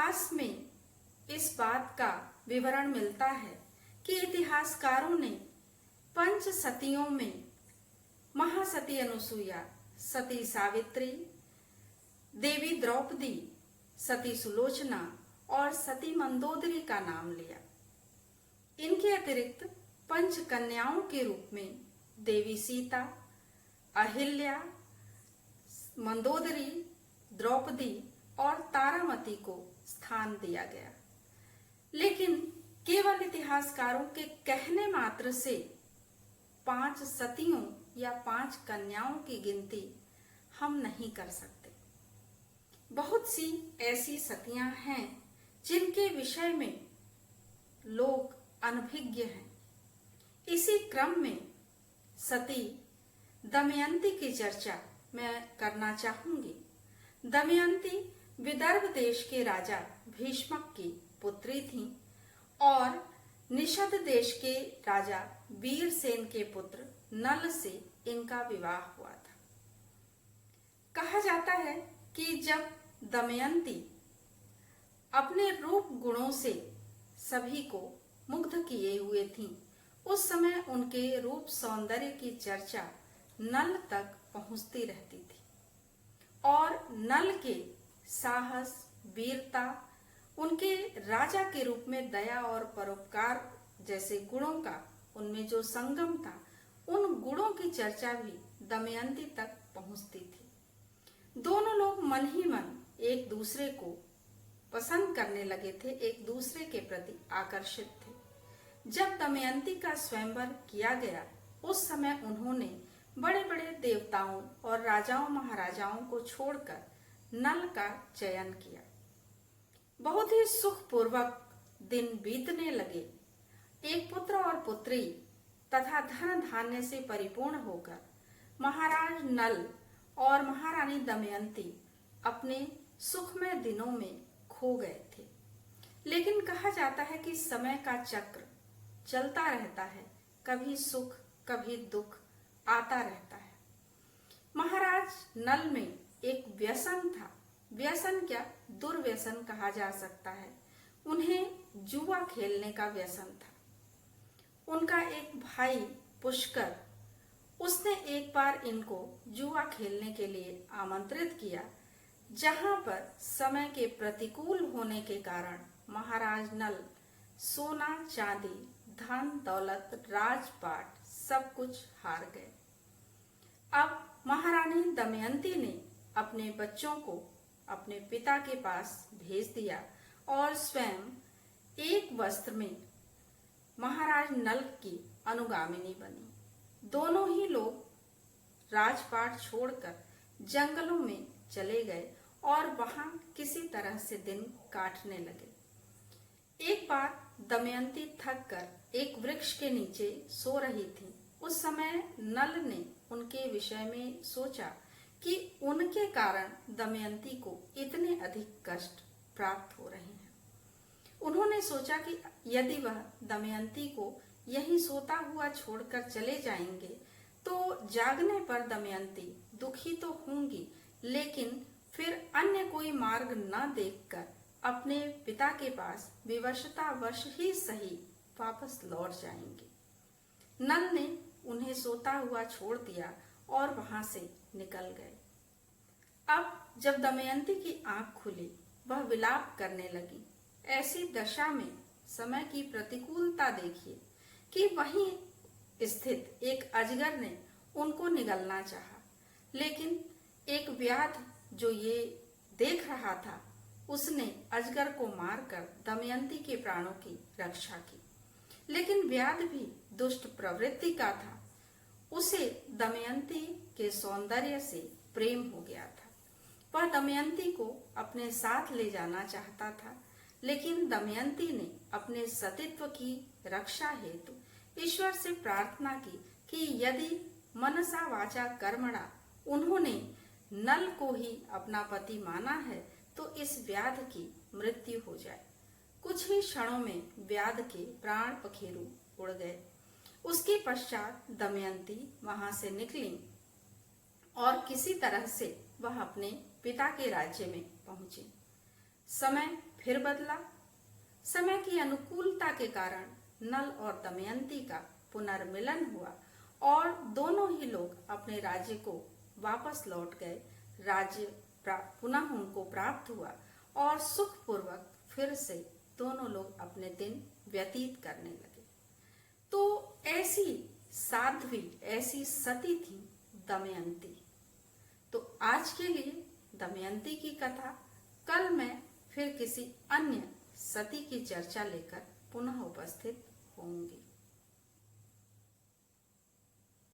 इतिहास में इस बात का विवरण मिलता है कि इतिहासकारों ने पंच सतियों में महासती अनुसुईया, सती सावित्री, देवी द्रौपदी, सती सुलोचना और सती मंदोदरी का नाम लिया। इनके अतिरिक्त पंच कन्याओं के रूप में देवी सीता, अहिल्या, मंदोदरी, द्रौपदी और तारामती को स्थान दिया गया। लेकिन केवल इतिहासकारों के कहने मात्र से 5 सतियों या 5 कन्याओं की गिनती हम नहीं कर सकते। बहुत सी ऐसी सतियां हैं जिनके विषय में लोग अनभिज्ञ हैं। इसी क्रम में सती दमयंती की चर्चा मैं करना चाहूंगी। दमयंती विदर्भ देश के राजा भीष्मक की पुत्री थीं और निषद देश के राजा वीरसेन के पुत्र नल से इनका विवाह हुआ था। कहा जाता है कि जब दमयंती अपने रूप गुणों से सभी को मुग्ध किए हुए थीं, उस समय उनके रूप सौंदर्य की चर्चा नल तक पहुंचती रहती थी और नल के साहस, वीरता, उनके राजा के रूप में दया और परोपकार जैसे गुणों का उनमें जो संगम था, उन गुणों की चर्चा भी दमयंती तक पहुंचती थी। दोनों लोग मन ही मन एक दूसरे को पसंद करने लगे थे, एक दूसरे के प्रति आकर्षित थे। जब दमयंती का स्वयंवर किया गया, उस समय उन्होंने बड़े बड़े देवताओं और राजाओं महाराजाओं को छोड़कर नल का चयन किया। बहुत ही सुखपूर्वक दिन बीतने लगे। एक पुत्र और पुत्री तथा धन धान्य से परिपूर्ण होकर महाराज नल और महारानी दमयंती अपने सुखमय दिनों में खो गए थे। लेकिन कहा जाता है कि समय का चक्र चलता रहता है, कभी सुख कभी दुख आता रहता है। महाराज नल में एक व्यसन था। व्यसन क्या, दुर्व्यसन कहा जा सकता है। उन्हें जुआ खेलने का व्यसन था। उनका एक भाई पुष्कर, उसने एक बार इनको जुआ खेलने के लिए आमंत्रित किया, जहां पर समय के प्रतिकूल होने के कारण महाराज नल सोना चांदी, धन दौलत, राजपाट सब कुछ हार गए। अब महारानी दमयंती ने अपने बच्चों को अपने पिता के पास भेज दिया और स्वयं एक वस्त्र में महाराज नल की अनुगामिनी बनी। दोनों ही लोग राजपाट छोड़कर जंगलों में चले गए और वहां किसी तरह से दिन काटने लगे। एक बार दमयंती थक कर एक वृक्ष के नीचे सो रही थी। उस समय नल ने उनके विषय में सोचा कि उनके कारण दमयंती को इतने अधिक कष्ट प्राप्त हो रहे हैं। उन्होंने सोचा कि यदि वह दमयंती को यहीं सोता हुआ छोड़कर चले जाएंगे तो जागने पर दमयंती दुखी तो होंगी, लेकिन फिर अन्य कोई मार्ग न देखकर अपने पिता के पास विवशतावश ही सही वापस लौट जाएंगे। नल ने उन्हें सोता हुआ छोड़ दिया और वहां से निकल गए। अब जब दमयंती की आंख खुली, वह विलाप करने लगी। ऐसी दशा में समय की प्रतिकूलता देखिए कि वहीं स्थित एक अजगर ने उनको निगलना चाहा, लेकिन एक व्याध जो ये देख रहा था, उसने अजगर को मारकर दमयंती के प्राणों की रक्षा की। लेकिन व्याध भी दुष्ट प्रवृत्ति का था। उसे दमयंती के सौंदर्य से प्रेम हो गया था। वह दमयंती को अपने साथ ले जाना चाहता था, लेकिन दमयंती ने अपने सतीत्व की रक्षा हेतु ईश्वर से प्रार्थना की कि यदि मनसा वाचा कर्मणा उन्होंने नल को ही अपना पति माना है तो इस व्याध की मृत्यु हो जाए। कुछ ही क्षणों में व्याध के प्राण पखेरु उड़ गए। उसके पश्चात दमयंती वहां से निकली और किसी तरह से वह अपने पिता के राज्य में पहुंची। समय फिर बदला। समय की अनुकूलता के कारण नल और दमयंती का पुनर्मिलन हुआ और दोनों ही लोग अपने राज्य को वापस लौट गए। राज्य पुनः उनको प्राप्त हुआ और सुखपूर्वक फिर से दोनों लोग अपने दिन व्यतीत करने लगे। तो ऐसी साध्वी, ऐसी सती थी दमयंती। तो आज के लिए दमयंती की कथा, कल मैं फिर किसी अन्य सती की चर्चा लेकर पुनः उपस्थित होंगी।